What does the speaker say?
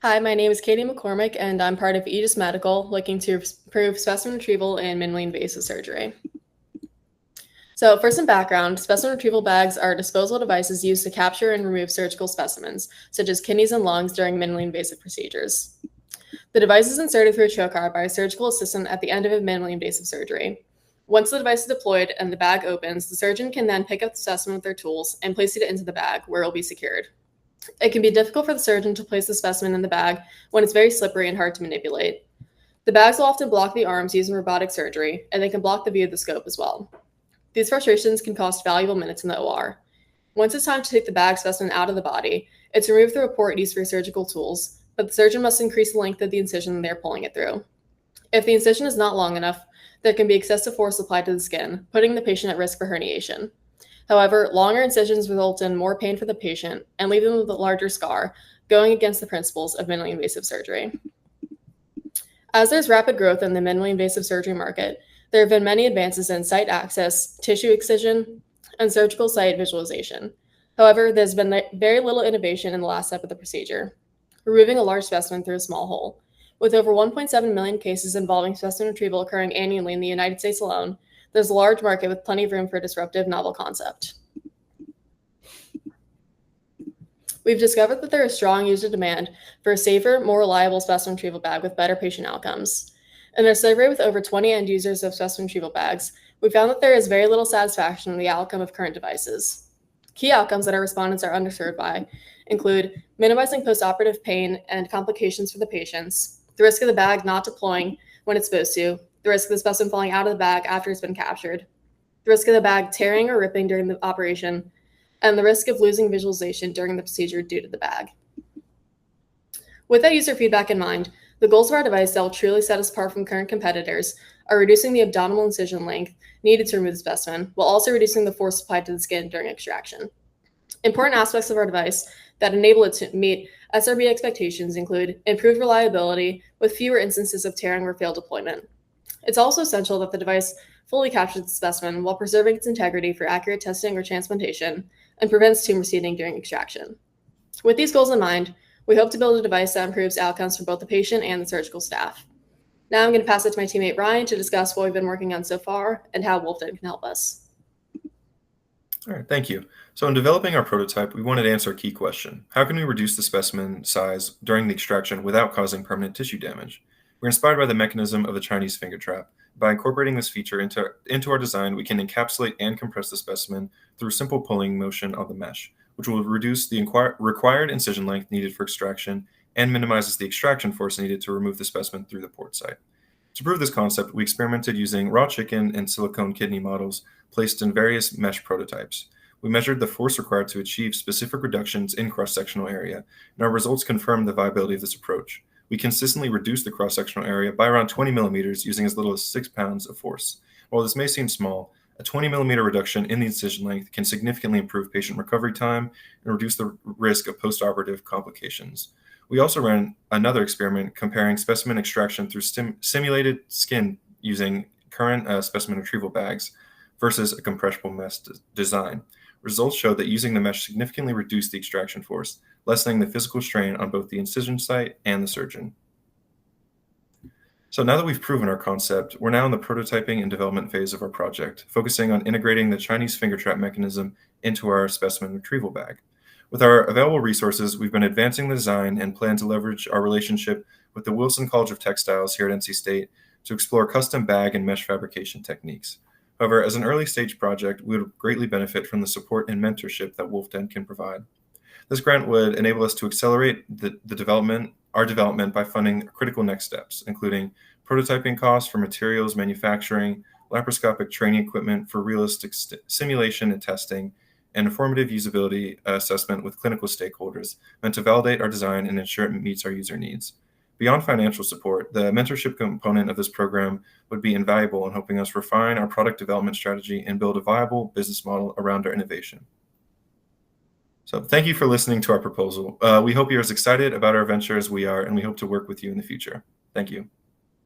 Hi, my name is Katie McCormick, and I'm part of Aegis Medical, looking to improve specimen retrieval in minimally invasive surgery. So, for some background, specimen retrieval bags are disposable devices used to capture and remove surgical specimens, such as kidneys and lungs, during minimally invasive procedures. The device is inserted through a trocar by a surgical assistant at the end of a minimally invasive surgery. Once the device is deployed and the bag opens, the surgeon can then pick up the specimen with their tools and place it into the bag, where it will be secured. It can be difficult for the surgeon to place the specimen in the bag when it's very slippery and hard to manipulate. The bags will often block the arms used in robotic surgery, and they can block the view of the scope as well. These frustrations can cost valuable minutes in the OR. Once it's time to take the bag specimen out of the body, it's removed through a port used for surgical tools, but the surgeon must increase the length of the incision they're pulling it through. If the incision is not long enough, there can be excessive force applied to the skin, putting the patient at risk for herniation. However, longer incisions result in more pain for the patient and leave them with a larger scar, going against the principles of minimally invasive surgery. As there's rapid growth in the minimally invasive surgery market, there have been many advances in site access, tissue excision, and surgical site visualization. However, there's been very little innovation in the last step of the procedure, removing a large specimen through a small hole. With over 1.7 million cases involving specimen retrieval occurring annually in the United States alone, there's a large market with plenty of room for a disruptive novel concept. We've discovered that there is strong user demand for a safer, more reliable specimen retrieval bag with better patient outcomes. In our survey with over 20 end users of specimen retrieval bags, we found that there is very little satisfaction in the outcome of current devices. Key outcomes that our respondents are underserved by include minimizing postoperative pain and complications for the patients, the risk of the bag not deploying when it's supposed to, the risk of the specimen falling out of the bag after it's been captured, the risk of the bag tearing or ripping during the operation, and the risk of losing visualization during the procedure due to the bag. With that user feedback in mind, the goals of our device that will truly set us apart from current competitors are reducing the abdominal incision length needed to remove the specimen, while also reducing the force applied to the skin during extraction. Important aspects of our device that enable it to meet SRB expectations include improved reliability with fewer instances of tearing or failed deployment. It's also essential that the device fully captures the specimen while preserving its integrity for accurate testing or transplantation and prevents tumor seeding during extraction. With these goals in mind, we hope to build a device that improves outcomes for both the patient and the surgical staff. Now I'm going to pass it to my teammate Ryan to discuss what we've been working on so far and how Wolfden can help us. All right, thank you. So in developing our prototype, we wanted to answer a key question. How can we reduce the specimen size during the extraction without causing permanent tissue damage? We're inspired by the mechanism of the Chinese finger trap. By incorporating this feature into our design, we can encapsulate and compress the specimen through simple pulling motion of the mesh, which will reduce the required incision length needed for extraction and minimizes the extraction force needed to remove the specimen through the port site. To prove this concept, we experimented using raw chicken and silicone kidney models placed in various mesh prototypes. We measured the force required to achieve specific reductions in cross-sectional area, and our results confirmed the viability of this approach. We consistently reduced the cross-sectional area by around 20 millimeters using as little as 6 pounds of force. While this may seem small, a 20 millimeter reduction in the incision length can significantly improve patient recovery time and reduce the risk of postoperative complications. We also ran another experiment comparing specimen extraction through simulated skin using current specimen retrieval bags versus a compressible mesh design. Results showed that using the mesh significantly reduced the extraction force, lessening the physical strain on both the incision site and the surgeon. So now that we've proven our concept, we're now in the prototyping and development phase of our project, focusing on integrating the Chinese finger trap mechanism into our specimen retrieval bag. With our available resources, we've been advancing the design and plan to leverage our relationship with the Wilson College of Textiles here at NC State to explore custom bag and mesh fabrication techniques. However, as an early stage project, we would greatly benefit from the support and mentorship that Wolfden can provide. This grant would enable us to accelerate our development by funding critical next steps, including prototyping costs for materials manufacturing, laparoscopic training equipment for realistic simulation and testing, and informative usability assessment with clinical stakeholders meant to validate our design and ensure it meets our user needs. Beyond financial support, the mentorship component of this program would be invaluable in helping us refine our product development strategy and build a viable business model around our innovation. So thank you for listening to our proposal. We hope you're as excited about our venture as we are, and we hope to work with you in the future. Thank you.